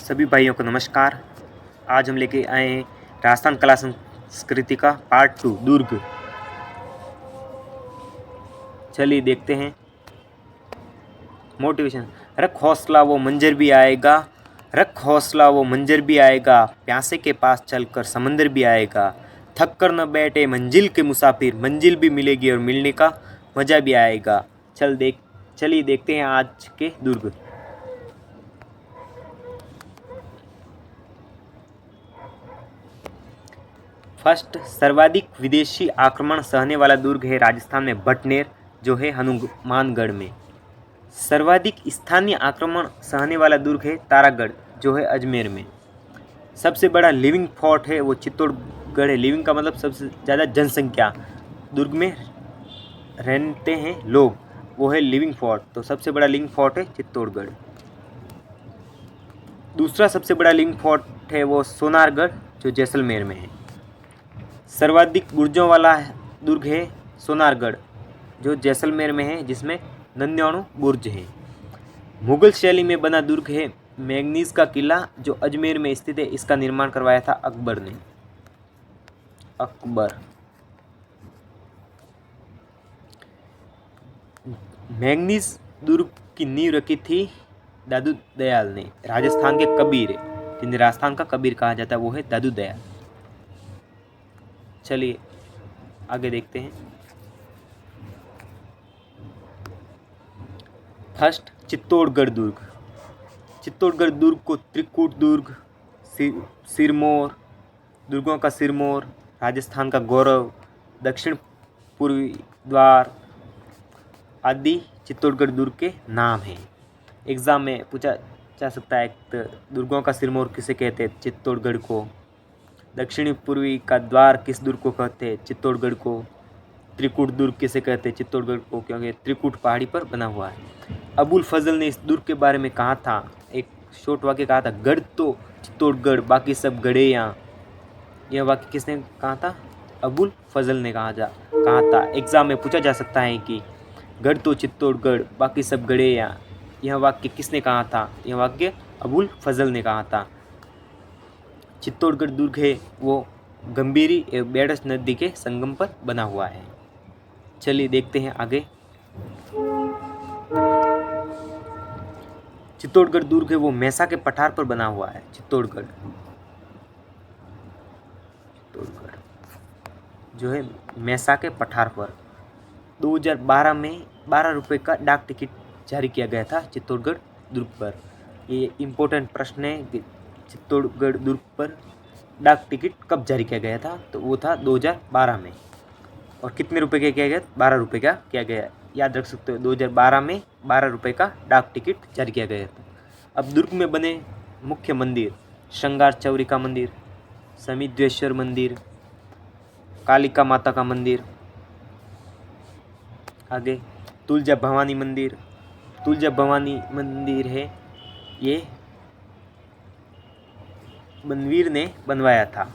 सभी भाइयों को नमस्कार। आज हम लेके आए हैं राजस्थान कला संस्कृति का पार्ट 2 दुर्ग। चलिए देखते हैं। मोटिवेशन। रख हौसला वो मंजर भी आएगा, रख हौसला वो मंजर भी आएगा, प्यासे के पास चलकर समंदर भी आएगा। थक कर न बैठे मंजिल के मुसाफिर, मंजिल भी मिलेगी और मिलने का मज़ा भी आएगा। चलिए देखते हैं आज के दुर्ग। फर्स्ट, सर्वाधिक विदेशी आक्रमण सहने वाला दुर्ग है राजस्थान में भटनेर, जो है हनुमानगढ़ में। सर्वाधिक स्थानीय आक्रमण सहने वाला दुर्ग है तारागढ़, जो है अजमेर में। सबसे बड़ा लिविंग फोर्ट है वो चित्तौड़गढ़ है। लिविंग का मतलब सबसे ज़्यादा जनसंख्या दुर्ग में रहते हैं लोग, वो है लिविंग फोर्ट। तो सबसे बड़ा लिविंग फोर्ट है चित्तौड़गढ़। दूसरा सबसे बड़ा लिविंग फोर्ट है वो सोनारगढ़, जो जैसलमेर में है। सर्वाधिक बुर्जों वाला दुर्ग है सोनारगढ़, जो जैसलमेर में है, जिसमें 99 बुर्ज हैं। मुगल शैली में बना दुर्ग है मैंगनीज का किला, जो अजमेर में स्थित है। इसका निर्माण करवाया था अकबर ने। मैंगनीज दुर्ग की नींव रखी थी दादू दयाल ने, राजस्थान के कबीर है, जिन्हें राजस्थान का कबीर कहा जाता है, वो है दादू दयाल। चलिए आगे देखते हैं। फर्स्ट, चित्तौड़गढ़ दुर्ग। चित्तौड़गढ़ दुर्ग को त्रिकूट दुर्ग, सिरमौर, दुर्गों का सिरमौर, राजस्थान का गौरव, दक्षिण पूर्वी द्वार आदि चित्तौड़गढ़ दुर्ग के नाम हैं। एग्ज़ाम में पूछा जा सकता है तो दुर्गों का सिरमौर किसे कहते हैं? चित्तौड़गढ़ को। दक्षिणी पूर्वी का द्वार किस दुर्ग को कहते हैं? चित्तौड़गढ़ को। त्रिकूट दुर्ग किसे कहते हैं? चित्तौड़गढ़ को, क्योंकि त्रिकूट पहाड़ी पर बना हुआ है। अबुल फजल ने इस दुर्ग के बारे में कहा था, एक शॉर्ट वाक्य कहा था, गढ़ तो चित्तौड़गढ़ बाकी सब गढ़े यहाँ। यह वाक्य किसने कहा था? अबुल फजल ने कहा था। एग्जाम में पूछा जा सकता है कि गढ़ तो चित्तौड़गढ़ बाकी सब गढ़े यहाँ, यह वाक्य किसने कहा था? यह वाक्य अबुल फजल ने कहा था। चित्तौड़गढ़ दुर्ग है वो गंभीरी एवं बेडस नदी के संगम पर बना हुआ है। चलिए देखते हैं आगे। चित्तौड़गढ़ दुर्ग है वो मैसा के पठार पर बना हुआ है। चित्तौड़गढ़ जो है मैसा के पठार पर। 2012 में 12 रुपये का डाक टिकट जारी किया गया था चित्तौड़गढ़ दुर्ग पर। ये इम्पोर्टेंट प्रश्न है कि चित्तौड़गढ़ दुर्ग पर डाक टिकट कब जारी किया गया था? तो वो था 2012 में। और कितने रुपए का किया गया? 12 रुपये का किया गया। याद रख सकते हो, 2012 में 12 रुपये का डाक टिकट जारी किया गया था। अब दुर्ग में बने मुख्य मंदिर: श्रृंगार चौरी का मंदिर, समिद्वेश्वर मंदिर, कालिका माता का मंदिर, आगे तुलजा भवानी मंदिर। तुलजा भवानी मंदिर है ये बनवीर ने बनवाया था,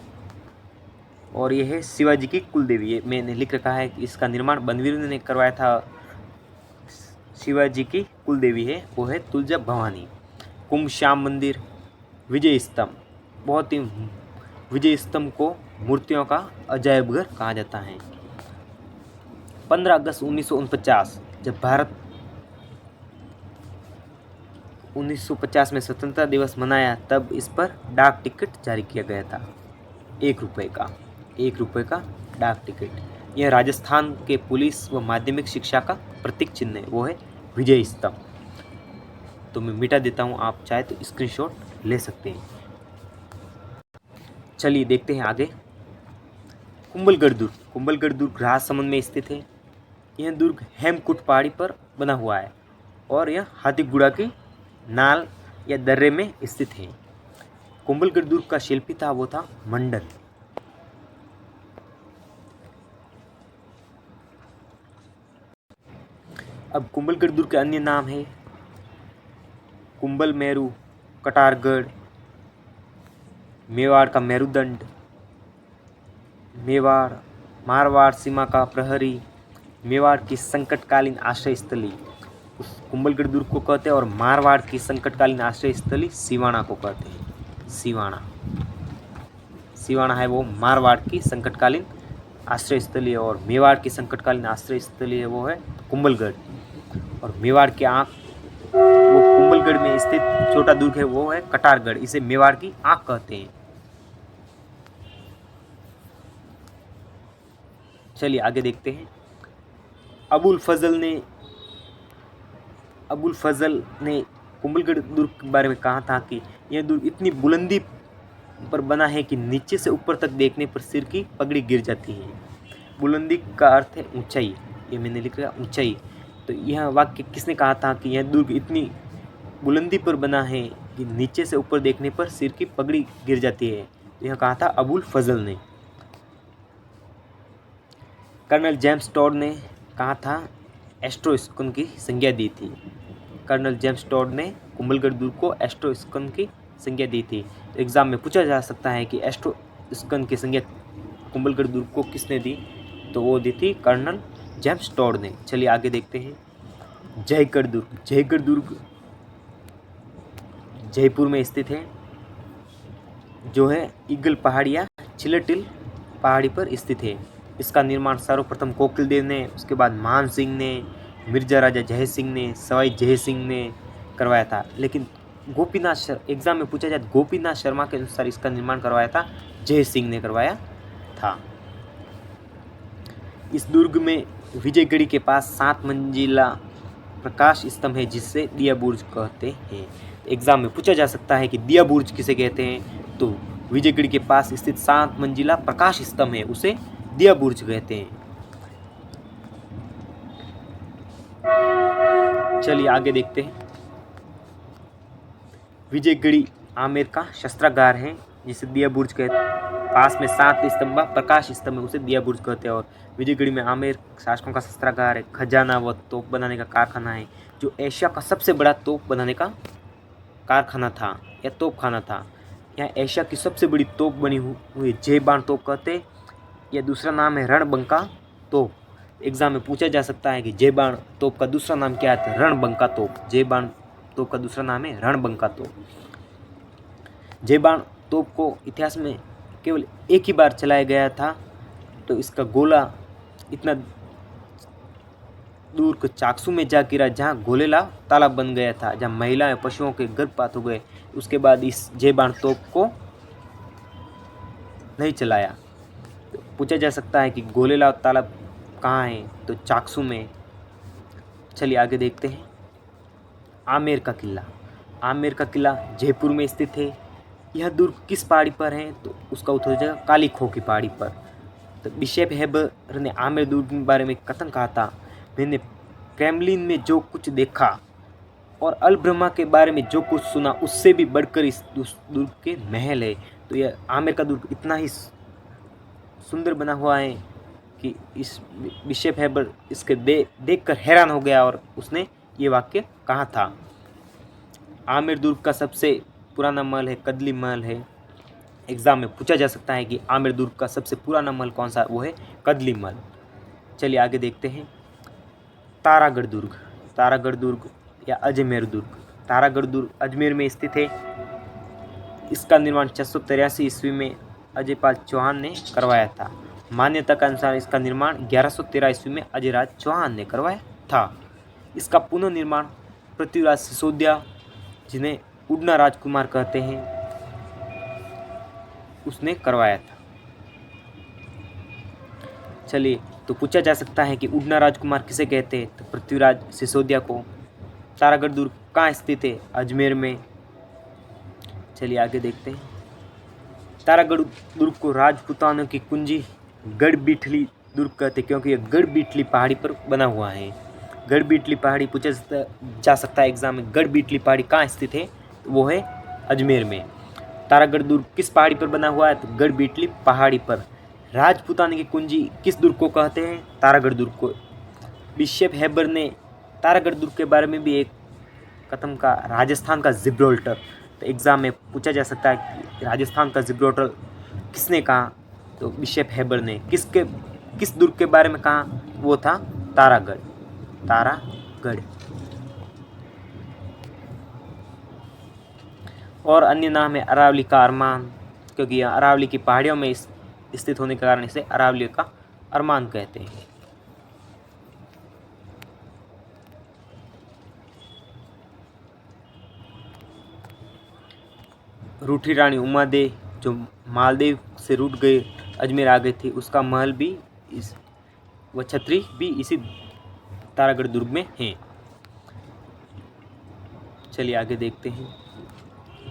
और यह है शिवाजी की कुलदेवी। ये मैंने लिख रखा है कि इसका निर्माण बनवीर ने करवाया था। शिवाजी की कुलदेवी है वो है तुलजा भवानी। कुंभ श्याम मंदिर, विजय स्तंभ, बहुत ही विजय स्तंभ को मूर्तियों का अजायब घर कहा जाता है। 15 अगस्त 1949 जब भारत 1950 में स्वतंत्रता दिवस मनाया, तब इस पर डाक टिकट जारी किया गया था, 1 रुपये का डाक टिकट। यह राजस्थान के पुलिस व माध्यमिक शिक्षा का प्रतीक चिन्ह है, वो है विजय स्तंभ। तो मैं मिटा देता हूँ, आप चाहे तो स्क्रीनशॉट ले सकते हैं। चलिए देखते हैं आगे। कुंभलगढ़ दुर्ग। कुंभलगढ़ दुर्ग राजसमंद में स्थित है। यह दुर्ग हेमकुट पहाड़ी पर बना हुआ है, और यह हाथीगुड़ा की नाल या दर्रे में स्थित है। कुंभलगढ़ दुर्ग का शिल्पी था वो था मंडल। अब कुंभलगढ़ दुर्ग के अन्य नाम है कुंभल मेरू, कटारगढ़, मेवाड़ का मेरुदंड, मेवाड़, मारवाड़ सीमा का प्रहरी, मेवाड़ की संकटकालीन आश्रय स्थली, उस कुंभलगढ़ दुर्ग को कहते हैं। और मारवाड़ की संकटकालीन आश्रय स्थली सिवाना को कहते हैं। सिवाना है वो मारवाड़ की संकटकालीन आश्रय स्थली है। और मेवाड़ की संकटकालीन आश्रय स्थली है वो है कुंभलगढ़। और मेवाड़ की आंख, वो कुंभलगढ़ में स्थित छोटा दुर्ग है वो है कटारगढ़। इसे मेवाड़ की आंख कहते हैं। चलिए आगे देखते हैं। अबुल फजल ने कुंभलगढ़ दुर्ग के बारे में कहा था कि यह दुर्ग इतनी बुलंदी पर बना है कि नीचे से ऊपर तक देखने पर सिर की पगड़ी गिर जाती है। बुलंदी का अर्थ है ऊंचाई, ये मैंने लिख लिया ऊंचाई। तो यह वाक्य किसने कहा था कि यह दुर्ग इतनी बुलंदी पर बना है कि नीचे से ऊपर देखने पर सिर की पगड़ी गिर जाती है? यह कहा था अबुल फजल ने। कर्नल जेम्स टॉड ने कहा था एस्ट्रोस्कन की संज्ञा दी थी। कर्नल जेम्स टॉड ने कुंभलगढ़ दुर्ग को एस्ट्रोस्कन की संज्ञा दी थी। तो एग्जाम में पूछा जा सकता है कि एस्ट्रोस्कन की संज्ञा कुंभलगढ़ दुर्ग को किसने दी? तो वो दी थी कर्नल जेम्स टॉड ने। चलिए आगे देखते हैं। जयगढ़ दुर्ग जयपुर में स्थित है, जो है ईगल पहाड़ी या चिलटिल पहाड़ी पर स्थित है। इसका निर्माण सर्वप्रथम कोकिल देव ने, उसके बाद मान सिंह ने, मिर्जा राजा जय सिंह ने, सवाई जय सिंह ने करवाया था। लेकिन एग्जाम में पूछा जाए गोपीनाथ शर्मा के अनुसार इसका निर्माण करवाया था जय सिंह ने करवाया था। इस दुर्ग में विजयगढ़ी के पास 7 मंजिला प्रकाश स्तंभ है जिससे दिया बुर्ज कहते हैं। एग्जाम में पूछा जा सकता है कि दिया बुर्ज किसे कहते हैं? तो विजयगढ़ी के पास स्थित 7 मंजिला प्रकाश स्तंभ है उसे दिया बुर्ज कहते हैं। चलिए आगे देखते हैं। विजयगढ़ी आमेर का शस्त्रागार है जिसे दिया बुर्ज कहते हैं। पास में 7 स्तंभ प्रकाश स्तंभ है उसे दिया बुर्ज कहते हैं। और विजयगढ़ी में आमेर शासकों का शस्त्रागार है, खजाना व तोप बनाने का कारखाना है, जो एशिया का सबसे बड़ा तोप बनाने का कारखाना था या तोपखाना था। यहाँ एशिया की सबसे बड़ी तोप बनी हुई जय बाण तोप कहते हैं। यह दूसरा नाम है रणबंका तोप। एग्जाम में पूछा जा सकता है कि जय बाण तोप का दूसरा नाम क्या है? रणबंका तोप। जय बाण तोप का दूसरा नाम है रणबंका तोप। जय बाण तोप को इतिहास में केवल एक ही बार चलाया गया था। तो इसका गोला इतना दूर चाकसू में जा गिरा जहाँ गोलेला तालाब बन गया था, जहाँ महिलाएं पशुओं के गर्भपात हो गए। उसके बाद इस जय बाण तोप को नहीं चलाया। तो पूछा जा सकता है कि गोलेला तालाब कहाँ है? तो चाकसू में। चलिए आगे देखते हैं। आमेर का किला जयपुर में स्थित है। यह दुर्ग किस पहाड़ी पर है? तो उसका उत्तर हो जाएगा काली खो की पहाड़ी पर। तो बिशप हेबर ने आमेर दुर्ग के बारे में कथन कहा था, मैंने क्रेमलिन में जो कुछ देखा और अल ब्रह्मा के बारे में जो कुछ सुना उससे भी बढ़कर इस दुर्ग के महल है। तो यह आमेर का दुर्ग इतना ही सुंदर बना हुआ है कि इस बिशप हेबर इसके देखकर हैरान हो गया और उसने ये वाक्य कहा था। आमेर दुर्ग का सबसे पुराना महल है कदली महल है। एग्जाम में पूछा जा सकता है कि आमेर दुर्ग का सबसे पुराना महल कौन सा? वो है कदली महल। चलिए आगे देखते हैं। तारागढ़ दुर्ग या अजमेर दुर्ग। तारागढ़ दुर्ग अजमेर में स्थित है। इसका निर्माण 683 ईस्वी में अजयपाल चौहान ने करवाया था। मान्यता के अनुसार इसका निर्माण 1113 ईस्वी में अजयराज चौहान ने करवाया था। इसका पुनर्निर्माण पृथ्वीराज सिसोदिया, जिन्हें उड़ना राजकुमार कहते हैं, उसने करवाया था। चलिए, तो पूछा जा सकता है कि उड़ना राजकुमार किसे कहते हैं? तो पृथ्वीराज सिसोदिया को। तारागढ़ दुर्ग कहाँ स्थित है? अजमेर में। चलिए आगे देखते हैं। तारागढ़ दुर्ग को राजपूतानों की कुंजी गढ़बीठली दुर्ग कहते हैं, क्योंकि यह गढ़बीठली पहाड़ी पर बना हुआ है। गढ़बीठली पहाड़ी पूछा जा सकता है एग्जाम में, गढ़बीठली पहाड़ी कहाँ स्थित है? तो वो है अजमेर में। तारागढ़ दुर्ग किस पहाड़ी पर बना हुआ है? तो गढ़बीठली पहाड़ी पर। राजपूताना की कुंजी किस दुर्ग को कहते हैं? तारागढ़ दुर्ग को। बिशप हेबर ने तारागढ़ दुर्ग के बारे में भी एक कथन का, राजस्थान का जिब्राल्टर। तो एग्जाम में पूछा जा सकता है कि राजस्थान का जिब्राल्टर किसने कहा? तो बिशप हेबर ने। किस दुर्ग के बारे में कहा? वो था तारागढ़। और अन्य नाम है अरावली का अरमान, क्योंकि यह अरावली की पहाड़ियों में स्थित होने के कारण इसे अरावली का अरमान कहते हैं। रूठी रानी उमादे जो मालदीव से रूठ गए अजमेर आ गई थी, उसका महल भी वह छतरी भी इसी तारागढ़ दुर्ग में है। चलिए आगे देखते हैं।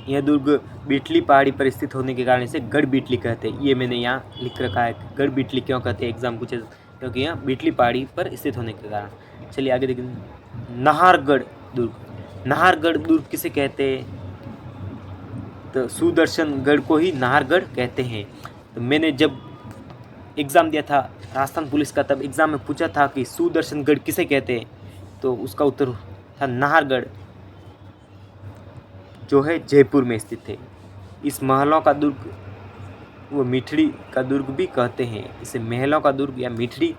यह दुर्ग बीटली पहाड़ी पर स्थित होने के कारण इसे गढ़ बीटली कहते हैं। ये मैंने यहाँ लिख रखा है, गढ़ बीटली क्यों कहते हैं, एग्जाम पूछे, क्योंकि यहाँ बीटली पहाड़ी पर स्थित होने के कारण। चलिए आगे देखते हैं। नाहरगढ़ दुर्ग। नाहरगढ़ दुर्ग किसे कहते हैं, तो सुदर्शनगढ़ को ही नाहरगढ़ कहते हैं। तो मैंने जब एग्ज़ाम दिया था राजस्थान पुलिस का, तब एग्ज़ाम में पूछा था कि सुदर्शनगढ़ किसे कहते हैं, तो उसका उत्तर था नाहरगढ़, जो है जयपुर में स्थित है। इस महलों का दुर्ग वो मिठड़ी का दुर्ग भी कहते हैं। इसे महलों का दुर्ग या मिठड़ी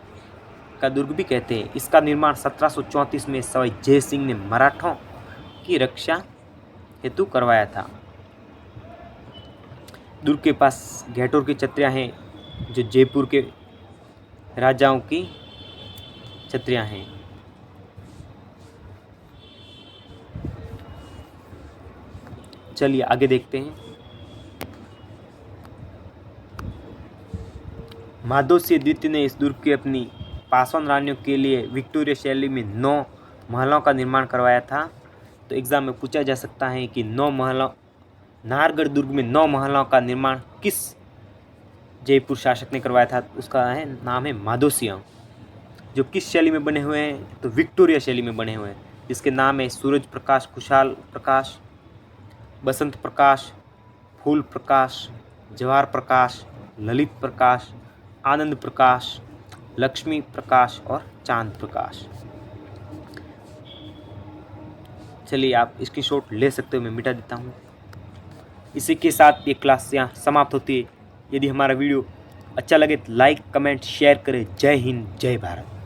का दुर्ग भी कहते हैं। इसका निर्माण 1734 में सवाई जय सिंह ने मराठों की रक्षा हेतु करवाया था। दुर्ग के पास घेटोर की छतरियाँ हैं, जो जयपुर के राजाओं की छतरियाँ हैं। चलिए आगे देखते हैं। माधोसिंह द्वितीय ने इस दुर्ग की अपनी पासवान रानियों के लिए विक्टोरिया शैली में 9 महलों का निर्माण करवाया था। तो एग्ज़ाम में पूछा जा सकता है कि 9 महलों, नाहरगढ़ दुर्ग में 9 महलों का निर्माण किस जयपुर शासक ने करवाया था, उसका नाम है माधोसिंह। जो किस शैली में बने हुए हैं, तो विक्टोरिया शैली में बने हुए हैं, जिसके नाम है सूरज प्रकाश, खुशहाल प्रकाश, बसंत प्रकाश, फूल प्रकाश, जवाहर प्रकाश, ललित प्रकाश, आनंद प्रकाश, लक्ष्मी प्रकाश और चांद प्रकाश। चलिए आप इसकी शॉट ले सकते हो, मैं मिटा देता हूँ। इसी के साथ ये क्लास यहाँ समाप्त होती है। यदि हमारा वीडियो अच्छा लगे तो लाइक, कमेंट, शेयर करें। जय हिंद, जय भारत।